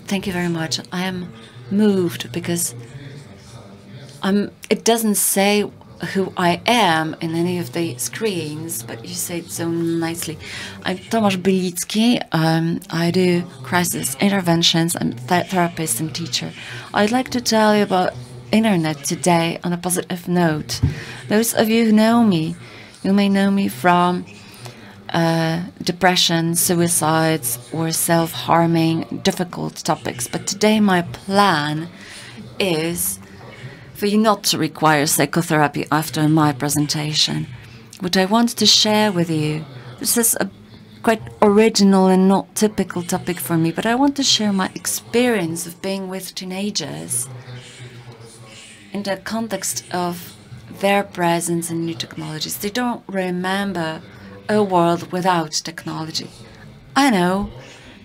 Thank you very much. I am moved because it doesn't say who I am in any of the screens, but you say it so nicely. I'm Tomasz Bilicki. I do crisis interventions. I'm a therapist and teacher. I'd like to tell you about internet today on a positive note. Those of you who know me, you may know me from depression, suicides, or self-harming, difficult topics. But today my plan is for you not to require psychotherapy after my presentation. What I want to share with you, this is a quite original and not typical topic for me, but I want to share my experience of being with teenagers in the context of their presence in new technologies. They don't remember a world without technology. I know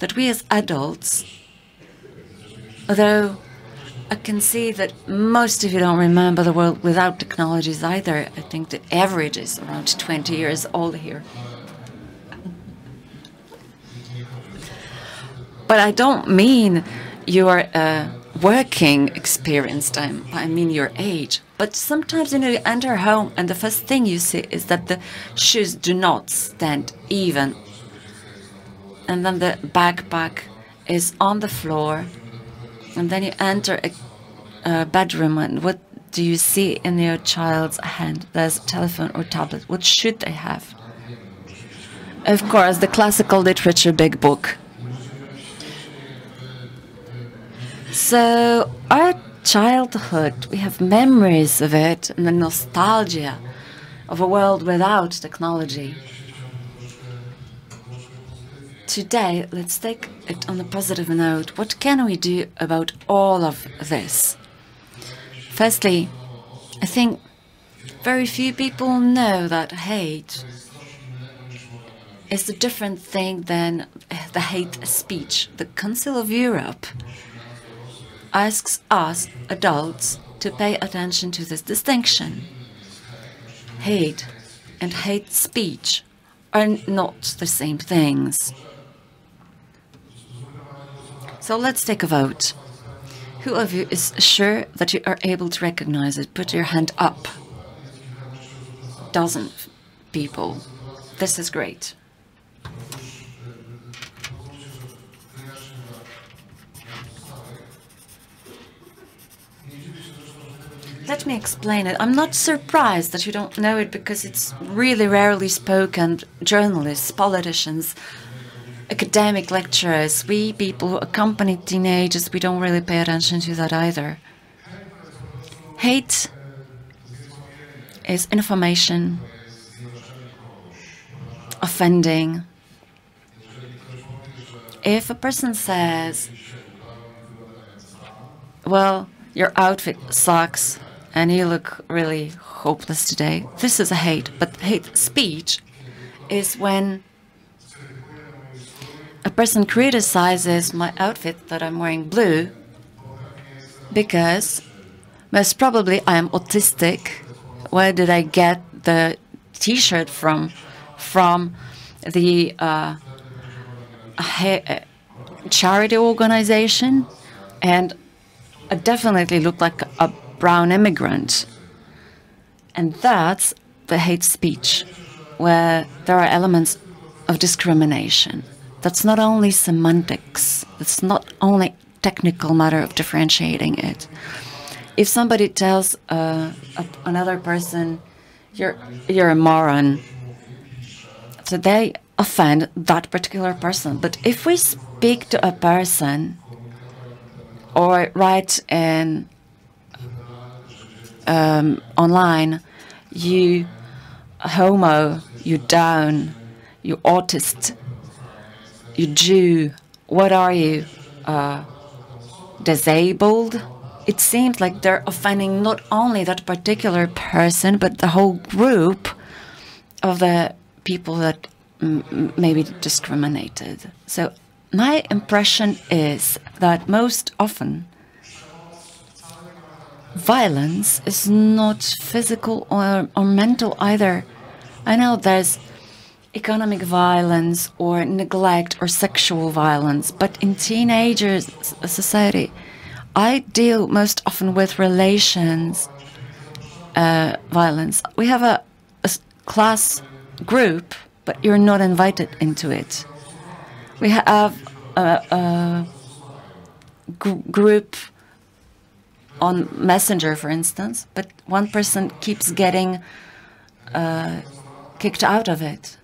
that we as adults, although I can see that most of you don't remember the world without technologies either. I think the average is around 20 years old here. But I don't mean your working experience time. I mean your age. But sometimes, you enter home and the first thing you see is that the shoes do not stand even. And then the backpack is on the floor. And then you enter a bedroom, and what do you see in your child's hand? There's a telephone or tablet. What should they have? Of course, the classical literature big book. So our childhood, we have memories of it and the nostalgia of a world without technology. Today, let's take it on a positive note. What can we do about all of this? Firstly, I think very few people know that hate is a different thing than the hate speech. The Council of Europe asks us, adults, to pay attention to this distinction. Hate and hate speech are not the same things. So let's take a vote. Who of you is sure that you are able to recognize it? Put your hand up. Dozen people. This is great. Let me explain it. I'm not surprised that you don't know it because it's really rarely spoken. Journalists, politicians, academic lecturers, we people who accompany teenagers, we don't really pay attention to that either. Hate is information, offending. If a person says, well, your outfit sucks and you look really hopeless today, this is a hate. But hate speech is when a person criticizes my outfit that I'm wearing blue because most probably I am autistic. Where did I get the t-shirt from? From the charity organization, and I definitely look like a brown immigrant. And that's the hate speech, where there are elements of discrimination. That's not only semantics. It's not only technical matter of differentiating it. If somebody tells another person, you're a moron, so they offend that particular person. But if we speak to a person or write in online, you homo, you down, you autist, you Jew, what are you, disabled? It seems like they're offending not only that particular person, but the whole group of the people that may be discriminated. So my impression is that most often violence is not physical or mental either. I know there's economic violence or neglect or sexual violence, but in teenagers' society, I deal most often with relations violence. We have a class group, but you're not invited into it. We have a group on Messenger, for instance, but one person keeps getting kicked out of it.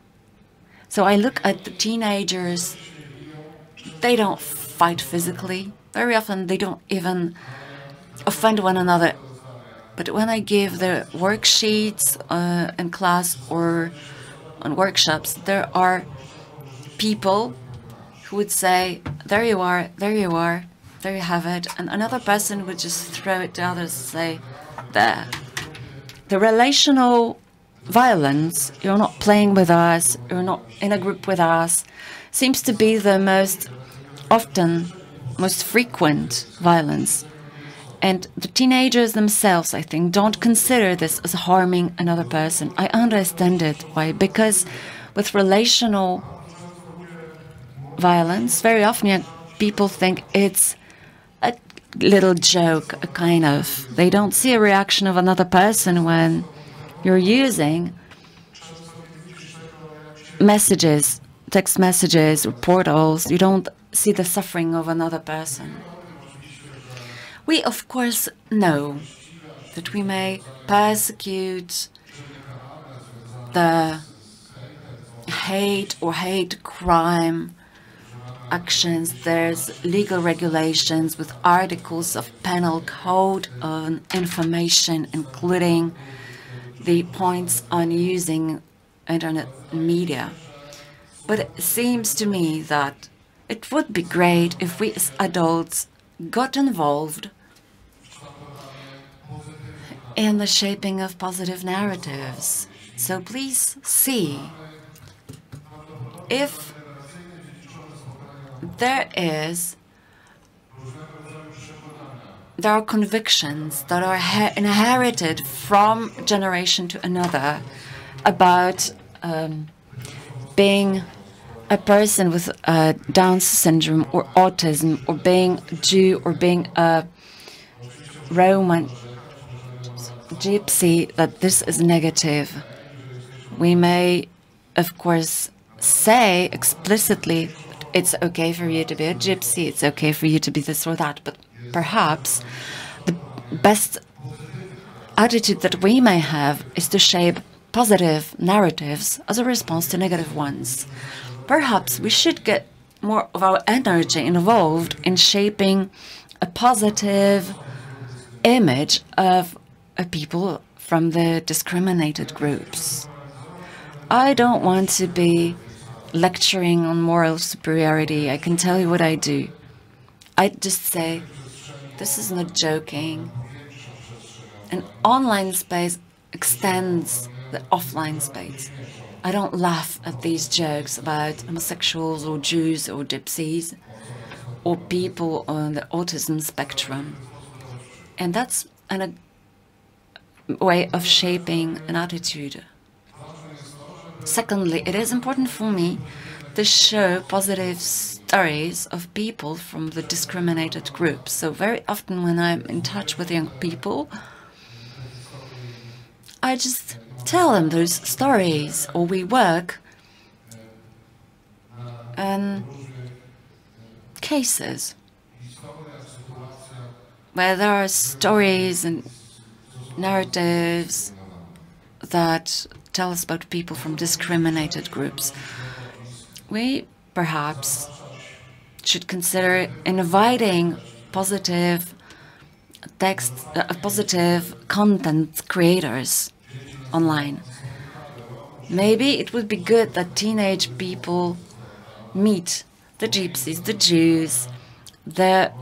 So I look at the teenagers, they don't fight physically. Very often they don't even offend one another. But when I give the worksheets in class or on workshops, there are people who would say, there you are, there you are, there you have it. And another person would just throw it to others and say, there. The relational violence, you're not playing with us, you're not in a group with us, seems to be the most frequent violence. And the teenagers themselves, I think, don't consider this as harming another person. I understand it. Why? Because with relational violence, very often people think it's a little joke, a kind of. They don't see a reaction of another person when you're using messages, text messages, or portals. You don't see the suffering of another person. We, of course, know that we may persecute the hate or hate crime actions. There's legal regulations with articles of penal code on information, including the points on using internet media. But it seems to me that it would be great if we as adults got involved in the shaping of positive narratives. So please see if there are convictions that are inherited from generation to another about being a person with Down syndrome or autism, or being a Jew, or being a Roman gypsy, that this is negative. We may, of course, say explicitly it's okay for you to be a gypsy, it's okay for you to be this or that, but perhaps the best attitude that we may have is to shape positive narratives as a response to negative ones. Perhaps we should get more of our energy involved in shaping a positive image of people from the discriminated groups. I don't want to be lecturing on moral superiority. I can tell you what I do. I just say, this is not joking. An online space extends the offline space. I don't laugh at these jokes about homosexuals or Jews or gypsies or people on the autism spectrum. And that's a way of shaping an attitude. Secondly, it is important for me to show positive stories of people from the discriminated groups. So very often when I'm in touch with young people, I just tell them those stories, or we work on cases where there are stories and narratives that tell us about people from discriminated groups. We perhaps should consider inviting positive text, positive content creators online. Maybe it would be good that teenage people meet the gypsies, the Jews, the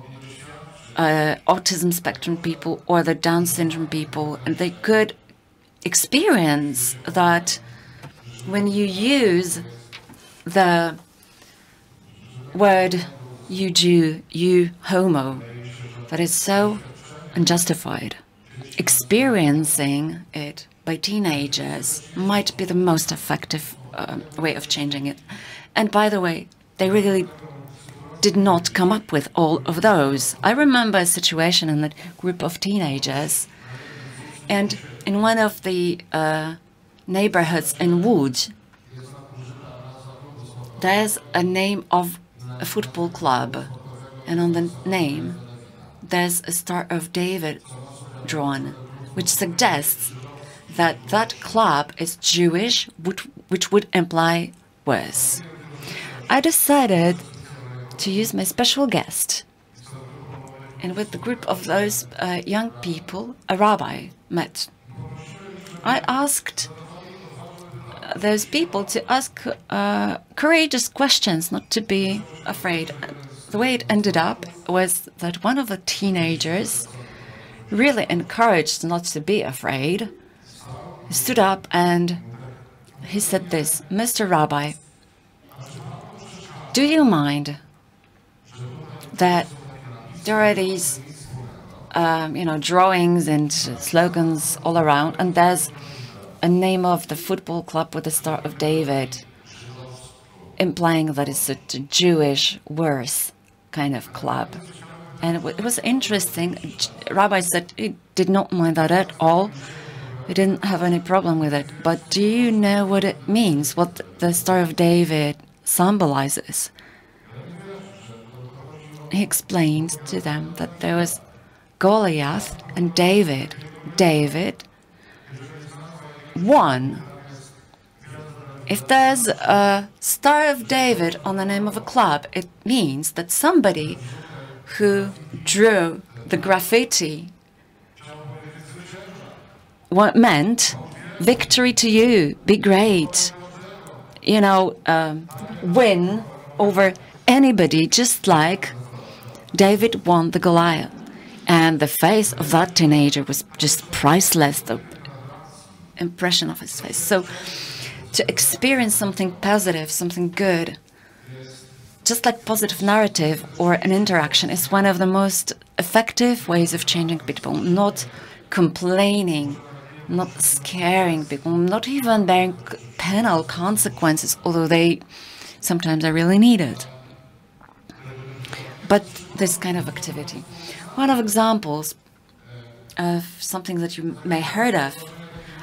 autism spectrum people, or the Down syndrome people, and they could experience that when you use the word you Jew, you homo, that is so unjustified. Experiencing it by teenagers might be the most effective way of changing it. And by the way, they really did not come up with all of those. I remember a situation in a group of teenagers, and in one of the neighborhoods in Łódź, there's a name of a football club, and on the name there's a Star of David drawn, which suggests that that club is Jewish, which would imply worse. I decided to use my special guest, and with the group of those young people, a rabbi met. I asked those people to ask courageous questions, not to be afraid. The way it ended up was that one of the teenagers, really encouraged not to be afraid, stood up and he said this: "Mr. Rabbi, do you mind that there are these drawings and slogans all around, and there's a name of the football club with the Star of David, implying that it's a Jewish, worse kind of club?" And it was interesting. Rabbi said he did not mind that at all. He didn't have any problem with it. But do you know what it means, what the Star of David symbolizes? He explained to them that there was Goliath and David. David won. If there's a Star of David on the name of a club, it means that somebody who drew the graffiti what meant victory to you, be great, win over anybody, just like David won the Goliath. And the face of that teenager was just priceless, the impression of his face. So to experience something positive, something good, just like positive narrative or an interaction, is one of the most effective ways of changing people, not complaining, not scaring people, not even bearing penal consequences, although they sometimes are really needed. But this kind of activity. One of examples of something that you may heard of,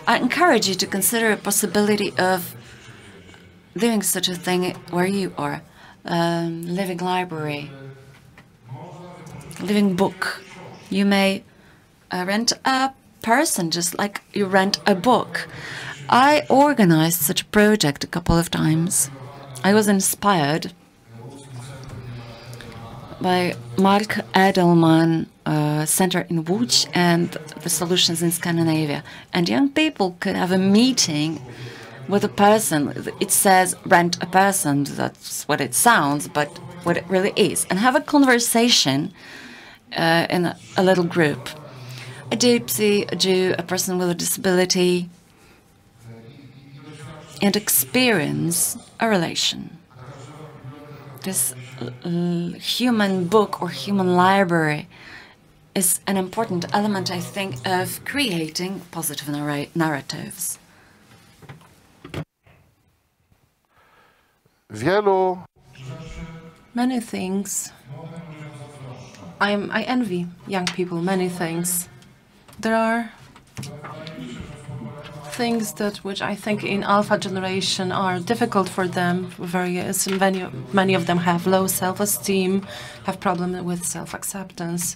I encourage you to consider a possibility of doing such a thing where you are. Living library, living book. You may rent a person just like you rent a book. I organized such a project a couple of times. I was inspired by Mark Edelman Center in Łódź and the solutions in Scandinavia. And young people could have a meeting with a person. It says rent a person, that's what it sounds, but what it really is. And have a conversation in a little group. A gypsy, a Jew, a person with a disability, and experience a relation. This human book or human library is an important element, I think, of creating positive narratives. Many things. I envy young people, many things. There are things which I think in alpha generation are difficult for them. Many of them have low self-esteem, have problems with self-acceptance.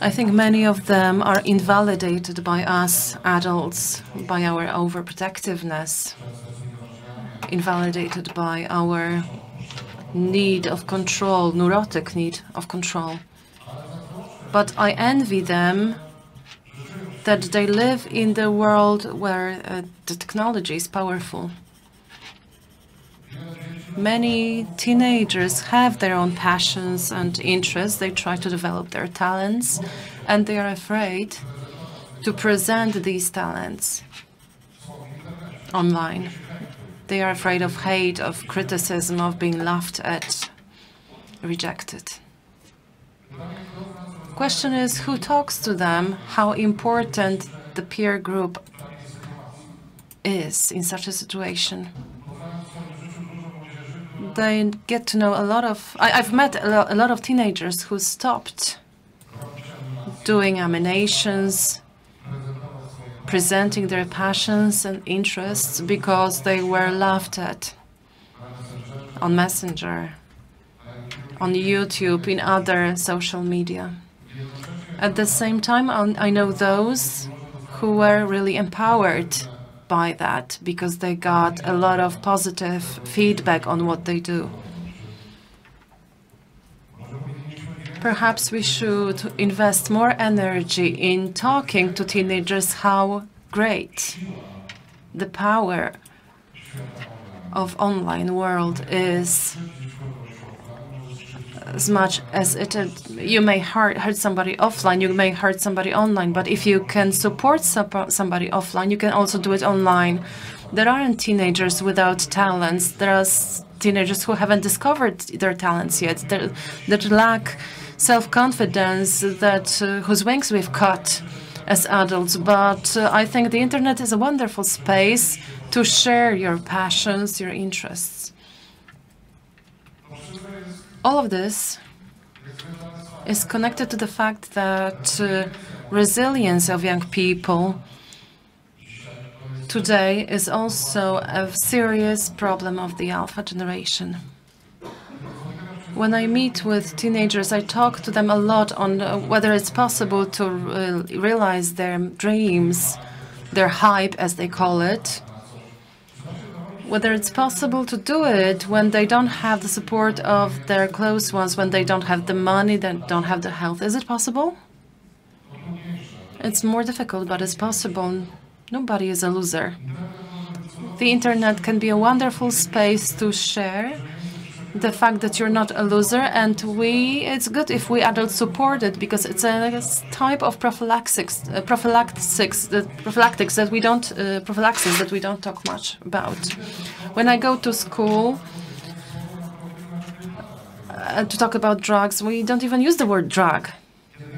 I think many of them are invalidated by us adults, by our overprotectiveness, invalidated by our need of control, neurotic need of control. But I envy them that they live in the world where the technology is powerful. Many teenagers have their own passions and interests. They try to develop their talents, and they are afraid to present these talents online. They are afraid of hate, of criticism, of being laughed at, rejected. Question is, who talks to them? How important the peer group is in such a situation. They get to know a lot of... I've met a lot of teenagers who stopped doing emanations, presenting their passions and interests because they were laughed at on Messenger, on YouTube, in other social media. At the same time, I know those who were really empowered by that because they got a lot of positive feedback on what they do. Perhaps we should invest more energy in talking to teenagers how great the power of online world is. As much as you may hurt somebody offline, you may hurt somebody online, but if you can support somebody offline, you can also do it online. There aren't teenagers without talents. There are teenagers who haven't discovered their talents yet, that lack self-confidence, whose wings we've cut as adults. But I think the internet is a wonderful space to share your passions, your interests. All of this is connected to the fact that resilience of young people today is also a serious problem of the alpha generation. When I meet with teenagers, I talk to them a lot on whether it's possible to realize their dreams, their hype, as they call it, whether it's possible to do it when they don't have the support of their close ones, when they don't have the money, they don't have the health. Is it possible? It's more difficult, but it's possible. Nobody is a loser. The internet can be a wonderful space to share the fact that you're not a loser, and it's good if we adults support it because it's a type of prophylaxis that we don't talk much about. When I go to school to talk about drugs, we don't even use the word drug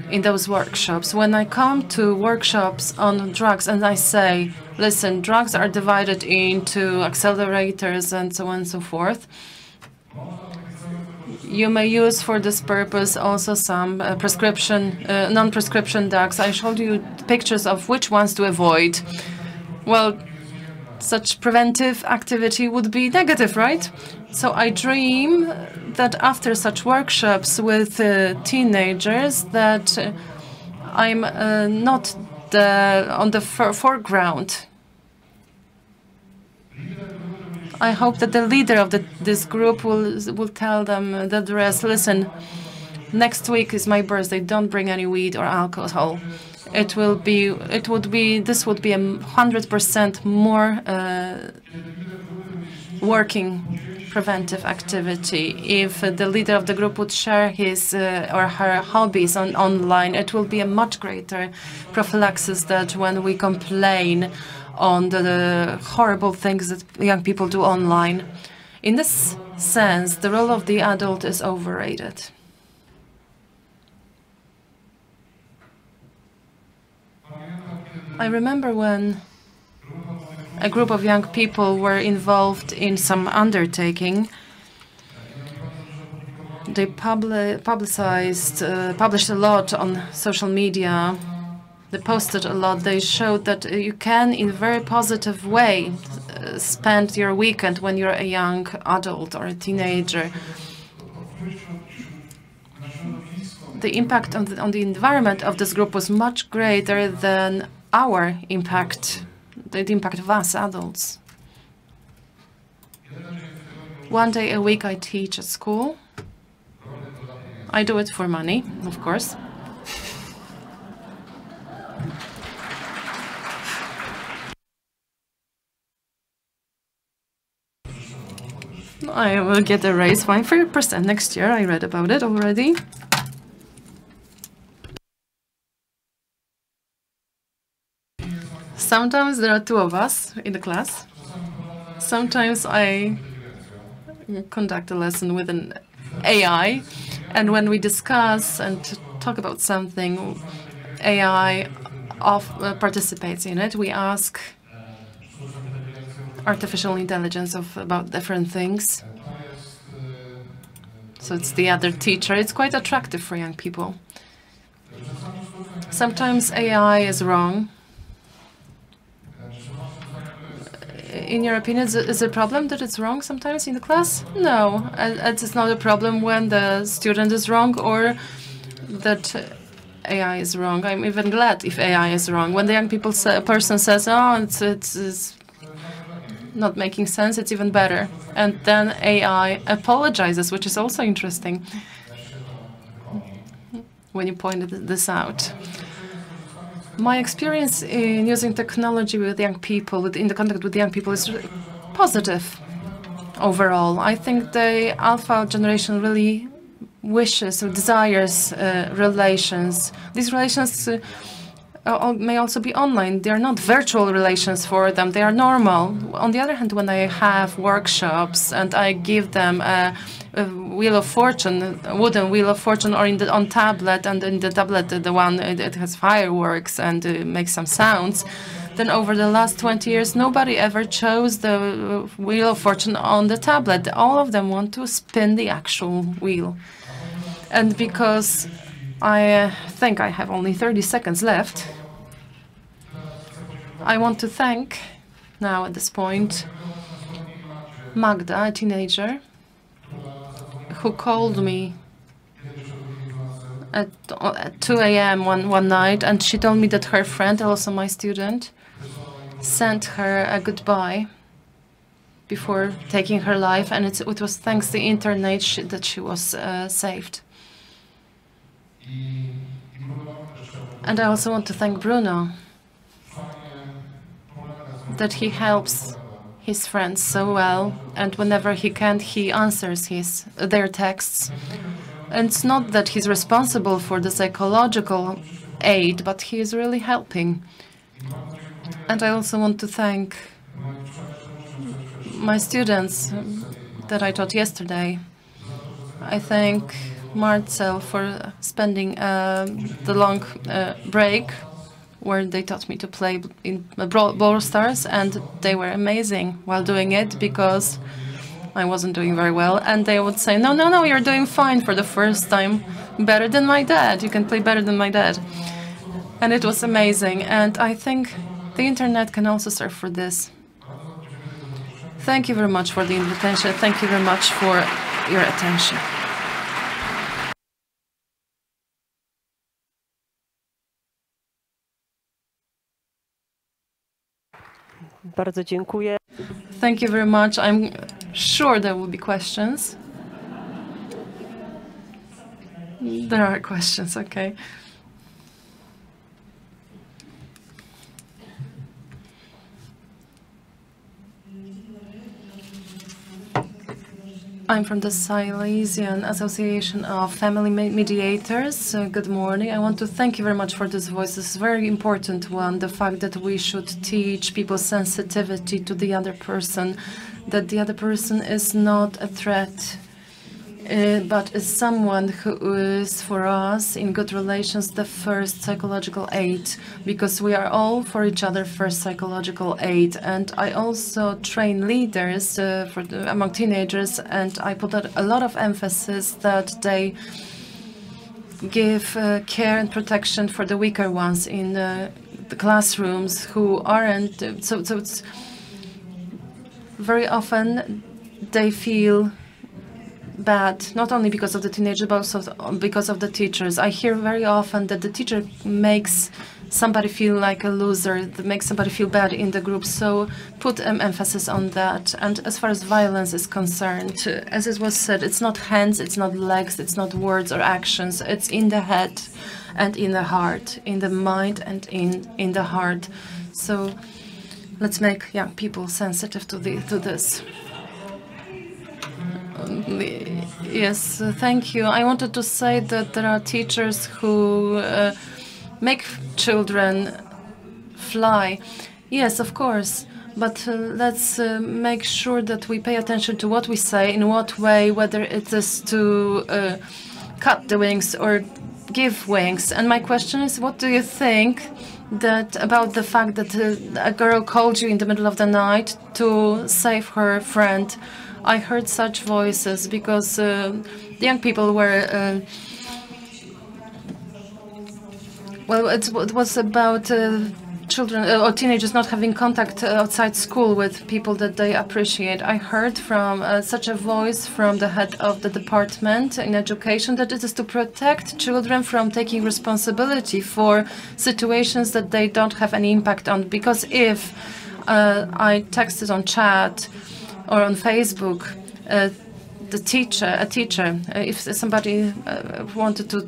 in those workshops. When I come to workshops on drugs and I say, listen, drugs are divided into accelerators and so on and so forth. You may use for this purpose also some non-prescription drugs. I showed you pictures of which ones to avoid. Well, such preventive activity would be negative, right? So I dream that after such workshops with teenagers that I'm not on the foreground. I hope that the leader of this group will tell them the rest, listen, next week is my birthday, don't bring any weed or alcohol. This would be 100% more working preventive activity. If the leader of the group would share his or her hobbies online, it will be a much greater prophylaxis than when we complain on the horrible things that young people do online. In this sense, the role of the adult is overrated. I remember when a group of young people were involved in some undertaking. They published a lot on social media. They posted a lot. They showed that you can, in a very positive way, spend your weekend when you're a young adult or a teenager. The impact on the environment of this group was much greater than our impact, the impact of us adults. One day a week I teach at school. I do it for money, of course. I will get a raise 5% next year. I read about it already. Sometimes there are two of us in the class. Sometimes I conduct a lesson with an AI, and when we discuss and talk about something, AI participates in it. We ask artificial intelligence about different things. So it's the other teacher. It's quite attractive for young people. Sometimes AI is wrong. In your opinion, is it a problem that it's wrong sometimes in the class? No, it's not a problem when the student is wrong or that AI is wrong. I'm even glad if AI is wrong. When the young people a person says, "Oh, it's not making sense," it's even better. And then AI apologizes, which is also interesting when you pointed this out. My experience in using technology with young people, in the contact with young people, is positive overall. I think the alpha generation really wishes or desires relations. These relations may also be online. They are not virtual relations for them. They are normal. On the other hand, when I have workshops and I give them a wheel of fortune, a wooden wheel of fortune, or on tablet, and in the tablet the one it has fireworks and makes some sounds, then over the last 20 years nobody ever chose the wheel of fortune on the tablet. All of them want to spin the actual wheel. And because I think I have only 30 seconds left, I want to thank now at this point Magda, a teenager, who called me at 2 a.m. one night, and she told me that her friend, also my student, sent her a goodbye before taking her life, and it was thanks to the internet that she was saved. And I also want to thank Bruno, that he helps his friends so well, and whenever he can, he answers their texts. And it's not that he's responsible for the psychological aid, but he is really helping. And I also want to thank my students that I taught yesterday. I thank Marcel for spending the long break where they taught me to play in Brawl Stars, and they were amazing while doing it because I wasn't doing very well. And they would say, no, you're doing fine for the first time. Better than my dad. You can play better than my dad. And it was amazing. And I think the internet can also serve for this. Thank you very much for the invitation. Thank you very much for your attention. Bardzo dziękuję. Thank you very much. I'm sure there will be questions. There are questions, okay. I'm from the Silesian Association of Family Mediators. Good morning. I want to thank you very much for this voice. This is a very important one, the fact that we should teach people sensitivity to the other person, that the other person is not a threat, but is someone who is, for us, in good relations, the first psychological aid, because we are all for each other first psychological aid. And I also train leaders among teenagers, and I put a lot of emphasis that they give care and protection for the weaker ones in the classrooms who aren't. So it's very often they feel bad, not only because of the teenager, but also because of the teachers. I hear very often that the teacher makes somebody feel like a loser, that makes somebody feel bad in the group. So put emphasis on that. And as far as violence is concerned, as it was said, it's not hands, it's not legs, it's not words or actions. It's in the head and in the heart, in the mind and in the heart. So let's make young people sensitive to this. Yes, thank you. I wanted to say that there are teachers who make children fly. Yes, of course. But let's make sure that we pay attention to what we say, in what way, whether it is to cut the wings or give wings. And my question is, what do you think about the fact that a girl called you in the middle of the night to save her friend. I heard such voices because the young people were. Well, it was about children or teenagers not having contact outside school with people that they appreciate. I heard from such a voice from the head of the department in education that it is to protect children from taking responsibility for situations that they don't have any impact on. Because if I texted on chat or on Facebook, a teacher, if somebody wanted to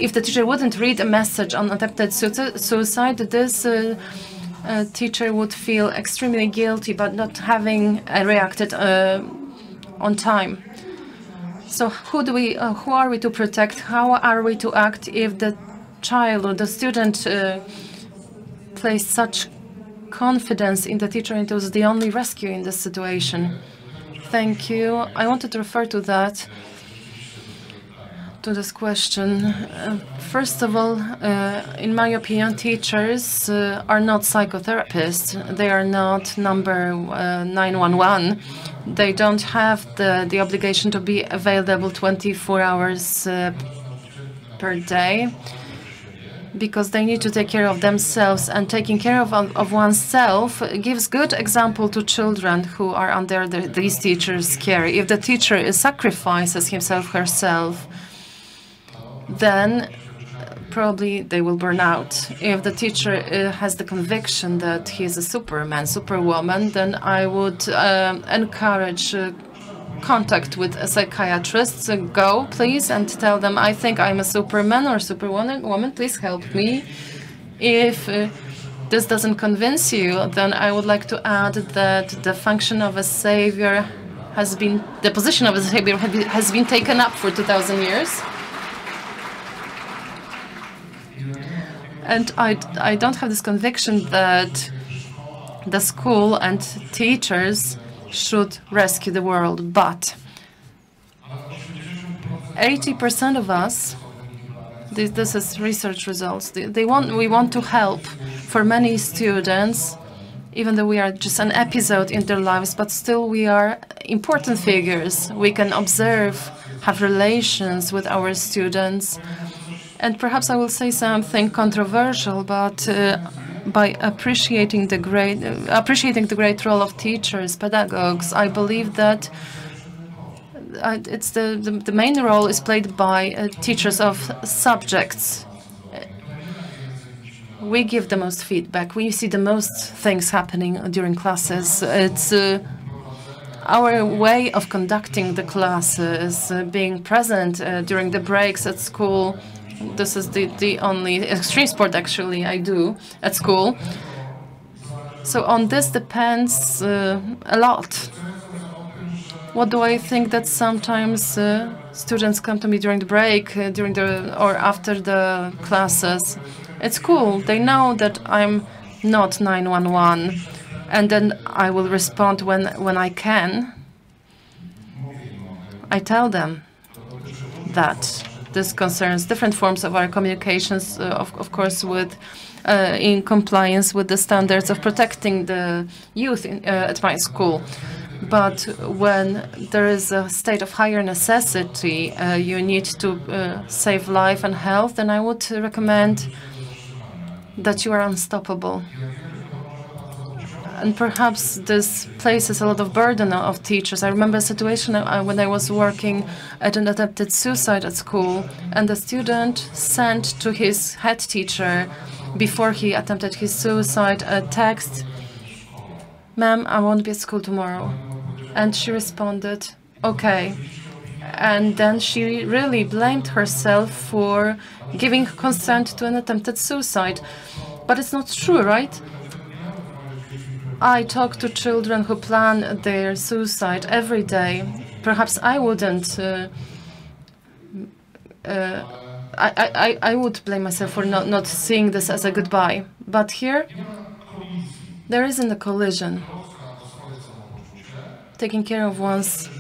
if the teacher wouldn't read a message on attempted suicide, this teacher would feel extremely guilty about not having reacted on time. So who are we to protect? How are we to act if the child or the student placed such confidence in the teacher and it was the only rescue in this situation? Thank you. I wanted to refer to that. To this question. First of all, in my opinion, teachers are not psychotherapists. They are not number 911. They don't have the obligation to be available 24 hours per day because they need to take care of themselves, and taking care of oneself gives good example to children who are under these teachers' care. If the teacher sacrifices himself, herself, then probably they will burn out. If the teacher has the conviction that he is a superman, superwoman, then I would encourage contact with a psychiatrist. So go, please, and tell them, I think I'm a superman or superwoman, please help me. If this doesn't convince you, then I would like to add that the function of a savior has been, the position of a savior has been taken up for 2,000 years. And I don't have this conviction that the school and teachers should rescue the world, but 80% of us, this is research results, we want to help for many students, even though we are just an episode in their lives, but still we are important figures. We can observe, have relations with our students. And perhaps I will say something controversial, but by appreciating the great role of teachers, pedagogues, I believe that it's the main role is played by teachers of subjects. We give the most feedback. We see the most things happening during classes. It's our way of conducting the classes, being present during the breaks at school. This is the only extreme sport actually I do at school. So on this depends a lot. What do I think that sometimes students come to me during the break, or after the classes? It's cool. They know that I'm not 911, and then I will respond when I can. I tell them that this concerns different forms of our communications, of course, with in compliance with the standards of protecting the youth at my school. But when there is a state of higher necessity, you need to save life and health, then I would recommend that you are unstoppable. And perhaps this places a lot of burden of teachers. I remember a situation when I was working at an attempted suicide at school, and the student sent to his head teacher, before he attempted his suicide, a text, "Ma'am, I won't be at school tomorrow." And she responded, "Okay." And then she really blamed herself for giving consent to an attempted suicide. But it's not true, right? I talk to children who plan their suicide every day. Perhaps I wouldn't. I would blame myself for not seeing this as a goodbye. But here, there isn't a collision. Taking care of one's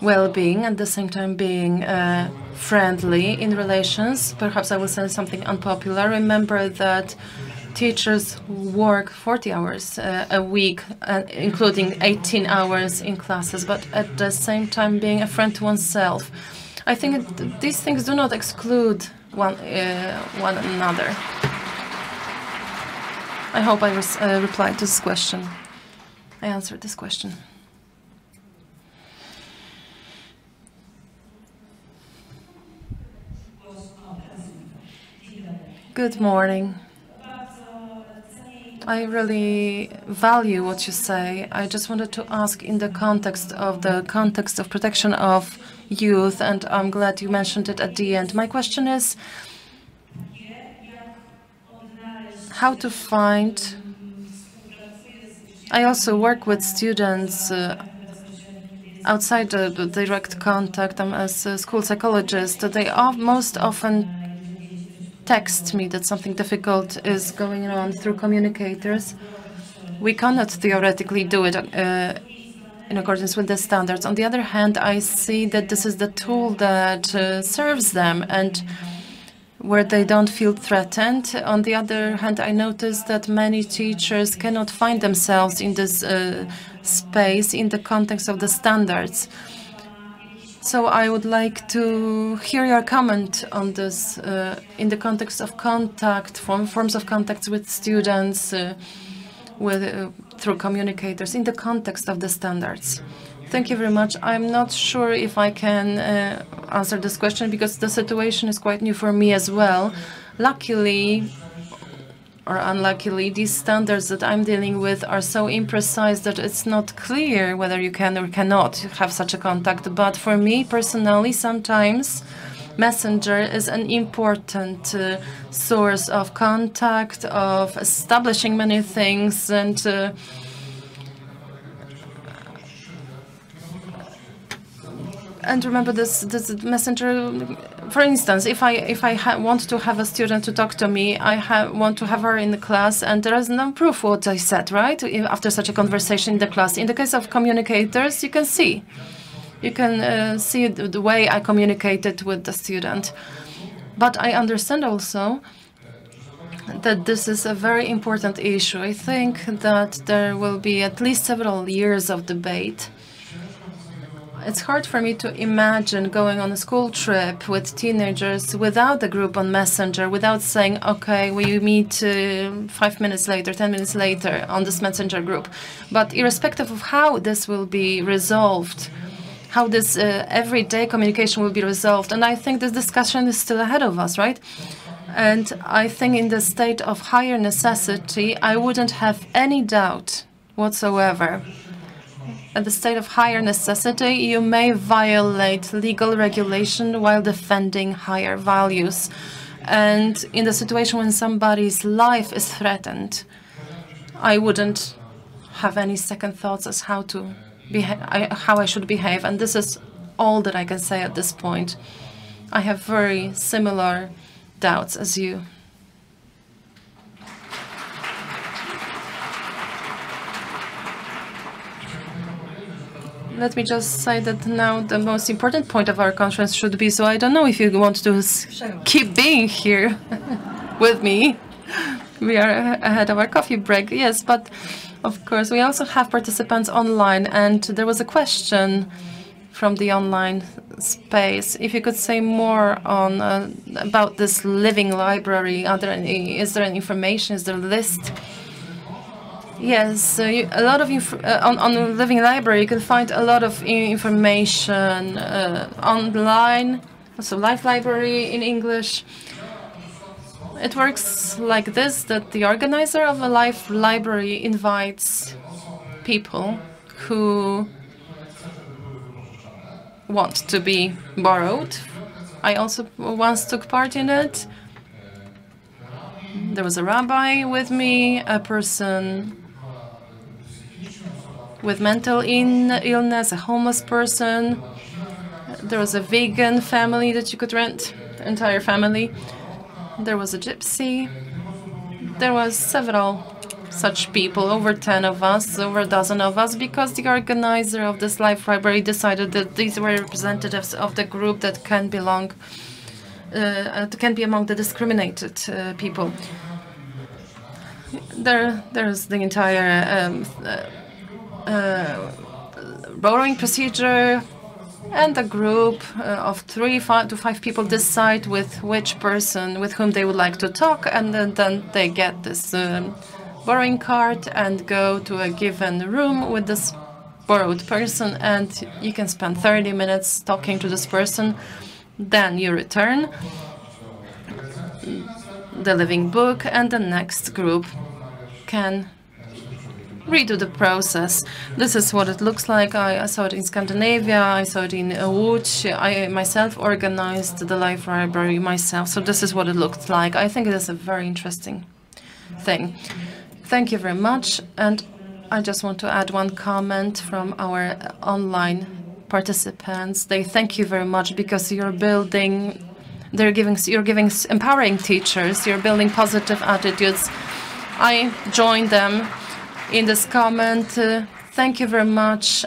well-being, at the same time being friendly in relations. Perhaps I will say something unpopular. Remember that teachers work 40 hours a week, including 18 hours in classes, but at the same time being a friend to oneself. I think these things do not exclude one another. I hope I replied to this question. I answered this question. Good morning. I really value what you say. I just wanted to ask in the context of protection of youth, and I'm glad you mentioned it at the end. My question is how to find. I also work with students outside the direct contact. I'm as a school psychologist. They most often text me that something difficult is going on through communicators. We cannot theoretically do it in accordance with the standards. On the other hand, I see that this is the tool that serves them and where they don't feel threatened. On the other hand, I notice that many teachers cannot find themselves in this space in the context of the standards. So I would like to hear your comment on this in the context of contact, forms of contact with students, through communicators, in the context of the standards. Thank you very much. I'm not sure if I can answer this question because the situation is quite new for me as well. Luckily, or unluckily, these standards that I'm dealing with are so imprecise that it's not clear whether you can or cannot have such a contact. But for me personally, sometimes messenger is an important source of contact, of establishing many things, and remember this messenger. For instance, if I want to have a student to talk to me, I want to have her in the class, and there is no proof what I said, right? After such a conversation in the class. In the case of communicators, you can see. You can see the way I communicated with the student. But I understand also that this is a very important issue. I think that there will be at least several years of debate. It's hard for me to imagine going on a school trip with teenagers without a group on Messenger, without saying, okay, we meet 5 minutes later, 10 minutes later on this Messenger group. But irrespective of how this will be resolved, how this everyday communication will be resolved, and I think this discussion is still ahead of us, right? And I think in the state of higher necessity, I wouldn't have any doubt whatsoever. At the state of higher necessity, you may violate legal regulation while defending higher values. And in the situation when somebody's life is threatened, I wouldn't have any second thoughts as how I should behave. And this is all that I can say at this point. I have very similar doubts as you. Let me just say that now the most important point of our conference should be, so I don't know if you want to keep being here with me. We are ahead of our coffee break, yes, but of course we also have participants online, and there was a question from the online space. If you could say more on about this living library, is there any information, is there a list? Yes, a lot of on the Living Library, you can find a lot of information online, also Life Library in English. It works like this, that the organizer of a Life Library invites people who want to be borrowed. I also once took part in it. There was a rabbi with me, a person with mental illness, a homeless person. There was a vegan family that you could rent, entire family. There was a gypsy. There was several such people, over 10 of us, over a dozen of us, because the organizer of this library decided that these were representatives of the group that can belong, can be among the discriminated people. There's the entire borrowing procedure, and a group of 3 to 5 people decide with which person, with whom they would like to talk, and then they get this borrowing card and go to a given room with this borrowed person, and you can spend 30 minutes talking to this person. Then you return the living book, and the next group can redo the process. This is what it looks like. I saw it in Scandinavia, I saw it in Łódź. I myself organized the library myself, so this is what it looks like. I think it is a very interesting thing. Thank you very much, and I just want to add one comment from our online participants. They thank you very much because you're building, you're giving empowering teachers, you're building positive attitudes. I join them in this comment. Thank you very much.